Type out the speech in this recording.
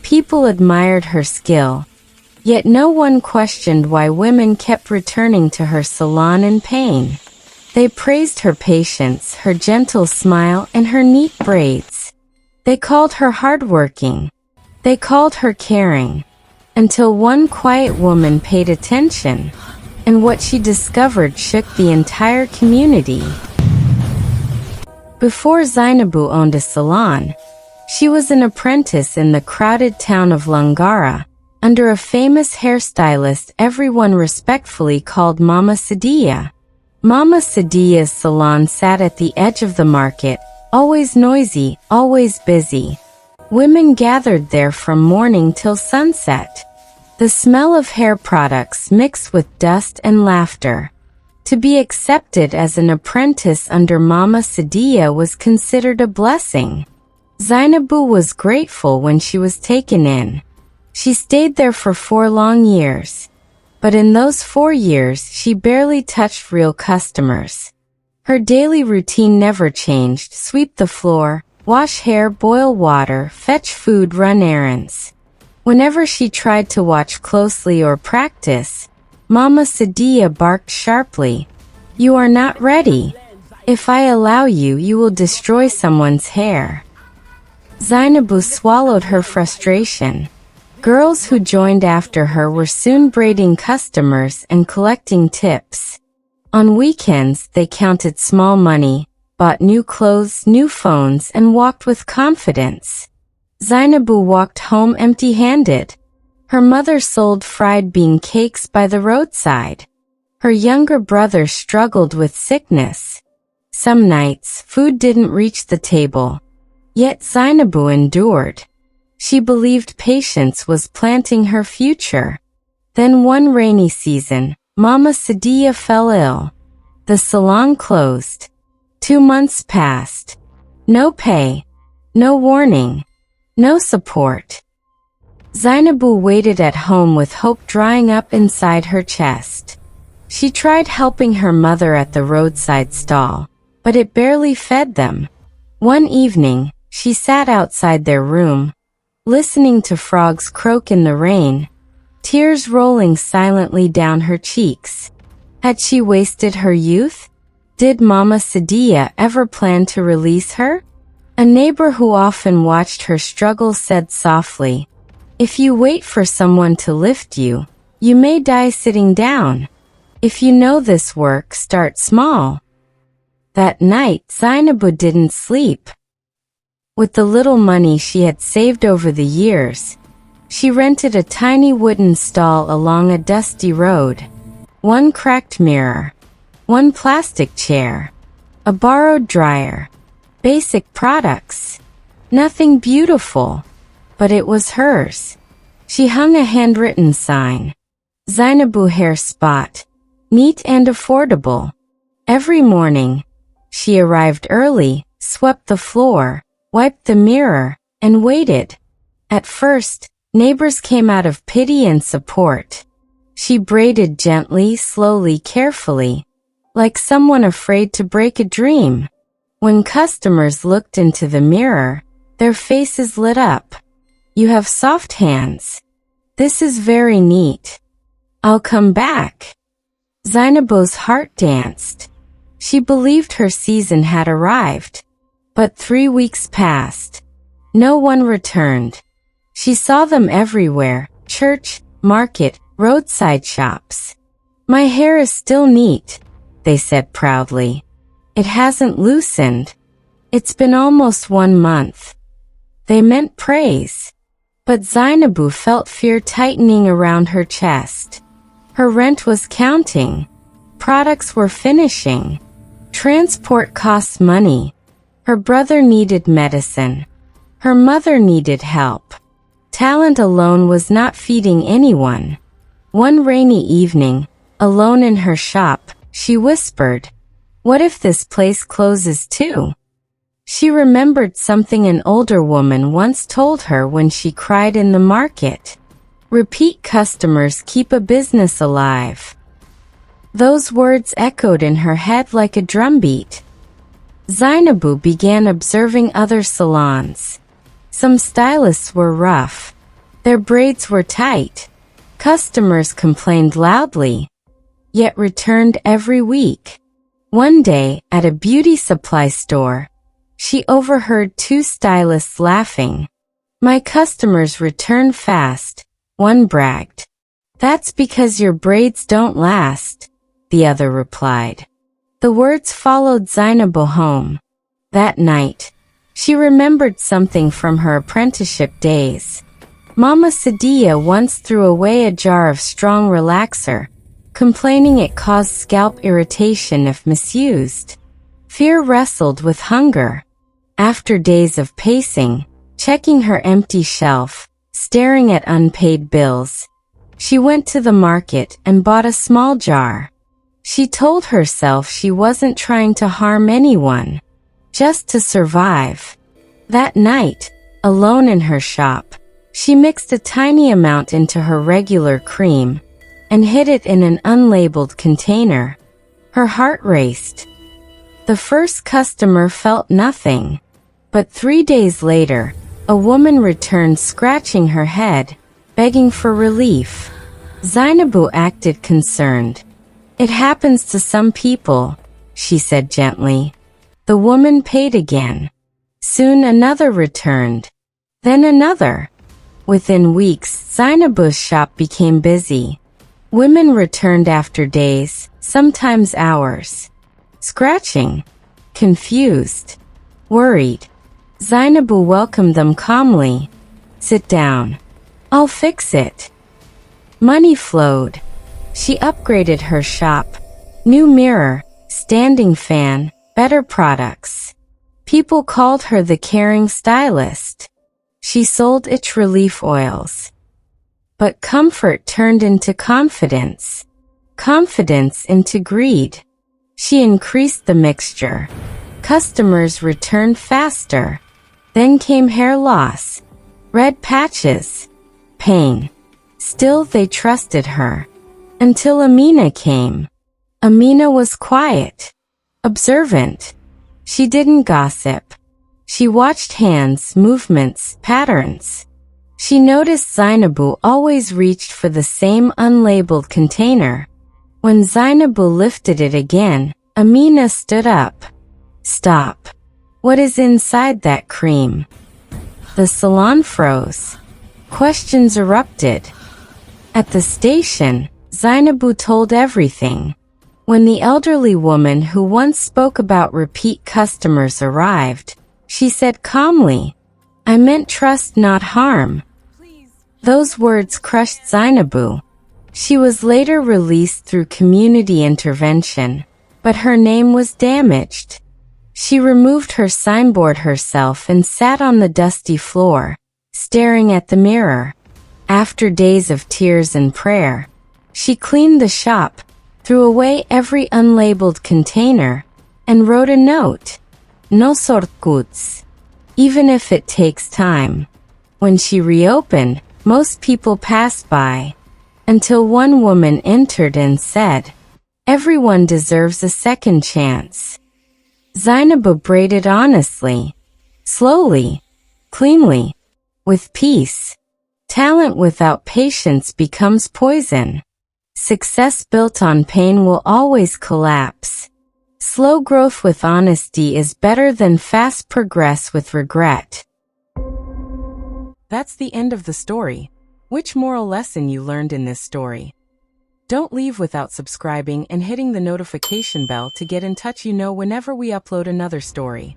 People admired her skill, yet no one questioned why women kept returning to her salon in pain. They praised her patience, her gentle smile, and her neat braids. They called her hardworking. They called her caring. Until one quiet woman paid attention, and what she discovered shook the entire community. Before Zainabu owned a salon, she was an apprentice in the crowded town of Langara, under a famous hairstylist everyone respectfully called Mama Sadia. Mama Sadia's salon sat at the edge of the market, always noisy, always busy. Women gathered there from morning till sunset. The smell of hair products mixed with dust and laughter. To be accepted as an apprentice under Mama Sadia was considered a blessing. Zainabu was grateful when she was taken in. She stayed there for 4 long years. But in those 4 years, she barely touched real customers. Her daily routine never changed: sweep the floor, wash hair, boil water, fetch food, run errands. Whenever she tried to watch closely or practice, Mama Sadia barked sharply, "You are not ready. If I allow you, you will destroy someone's hair." Zainabu swallowed her frustration. Girls who joined after her were soon braiding customers and collecting tips. On weekends, they counted small money, bought new clothes, new phones, and walked with confidence. Zainabu walked home empty-handed. Her mother sold fried bean cakes by the roadside. Her younger brother struggled with sickness. Some nights, food didn't reach the table. Yet Zainabu endured. She believed patience was planting her future. Then one rainy season, Mama Sadia fell ill. The salon closed. 2 months passed. No pay. No warning. No support. Zainabu waited at home with hope drying up inside her chest. She tried helping her mother at the roadside stall, but it barely fed them. One evening, she sat outside their room, listening to frogs croak in the rain, tears rolling silently down her cheeks. Had she wasted her youth? Did Mama Sadia ever plan to release her? A neighbor who often watched her struggle said softly, "If you wait for someone to lift you, you may die sitting down. If you know this work, start small." That night, Zainabu didn't sleep. With the little money she had saved over the years, she rented a tiny wooden stall along a dusty road. One cracked mirror, one plastic chair, a borrowed dryer. Basic products. Nothing beautiful, but it was hers. She hung a handwritten sign. Zainabu Hair Spot. Neat and affordable. Every morning, she arrived early, swept the floor, wiped the mirror, and waited. At first, neighbors came out of pity and support. She braided gently, slowly, carefully, like someone afraid to break a dream. When customers looked into the mirror, their faces lit up. "You have soft hands. This is very neat. I'll come back." Zainabu's heart danced. She believed her season had arrived. But 3 weeks passed. No one returned. She saw them everywhere: church, market, roadside shops. "My hair is still neat," they said proudly. "It hasn't loosened. It's been almost 1 month." They meant praise. But Zainabu felt fear tightening around her chest. Her rent was counting. Products were finishing. Transport costs money. Her brother needed medicine. Her mother needed help. Talent alone was not feeding anyone. One rainy evening, alone in her shop, she whispered, "What if this place closes too?" She remembered something an older woman once told her when she cried in the market. "Repeat customers keep a business alive." Those words echoed in her head like a drumbeat. Zainabu began observing other salons. Some stylists were rough. Their braids were tight. Customers complained loudly, yet returned every week. One day, at a beauty supply store, she overheard two stylists laughing. "My customers return fast," one bragged. "That's because your braids don't last," the other replied. The words followed Zainabu home. That night, she remembered something from her apprenticeship days. Mama Sadia once threw away a jar of strong relaxer, complaining it caused scalp irritation if misused. Fear wrestled with hunger. After days of pacing, checking her empty shelf, staring at unpaid bills, she went to the market and bought a small jar. She told herself she wasn't trying to harm anyone, just to survive. That night, alone in her shop, she mixed a tiny amount into her regular cream and hid it in an unlabeled container. Her heart raced. The first customer felt nothing. But 3 days later, a woman returned scratching her head, begging for relief. Zainabu acted concerned. "It happens to some people," she said gently. The woman paid again. Soon another returned. Then another. Within weeks, Zainabu's shop became busy. Women returned after days, sometimes hours. Scratching. Confused. Worried. Zainabu welcomed them calmly. "Sit down. I'll fix it." Money flowed. She upgraded her shop. New mirror, standing fan, better products. People called her the caring stylist. She sold itch relief oils. But comfort turned into confidence. Confidence into greed. She increased the mixture. Customers returned faster. Then came hair loss, red patches, pain. Still they trusted her. Until Amina came. Amina was quiet, observant. She didn't gossip. She watched hands, movements, patterns. She noticed Zainabu always reached for the same unlabeled container. When Zainabu lifted it again, Amina stood up. "Stop. What is inside that cream?" The salon froze. Questions erupted. At the station, Zainabu told everything. When the elderly woman who once spoke about repeat customers arrived, she said calmly, "I meant trust, not harm." Those words crushed Zainabu. She was later released through community intervention, but her name was damaged. She removed her signboard herself and sat on the dusty floor, staring at the mirror. After days of tears and prayer, she cleaned the shop, threw away every unlabeled container, and wrote a note. "No sorkuts," even if it takes time. When she reopened, most people passed by, until one woman entered and said, "Everyone deserves a second chance." Zainabu braided honestly, slowly, cleanly, with peace. Talent without patience becomes poison. Success built on pain will always collapse. Slow growth with honesty is better than fast progress with regret. That's the end of the story. Which moral lesson you learned in this story? Don't leave without subscribing and hitting the notification bell to get in touch whenever we upload another story.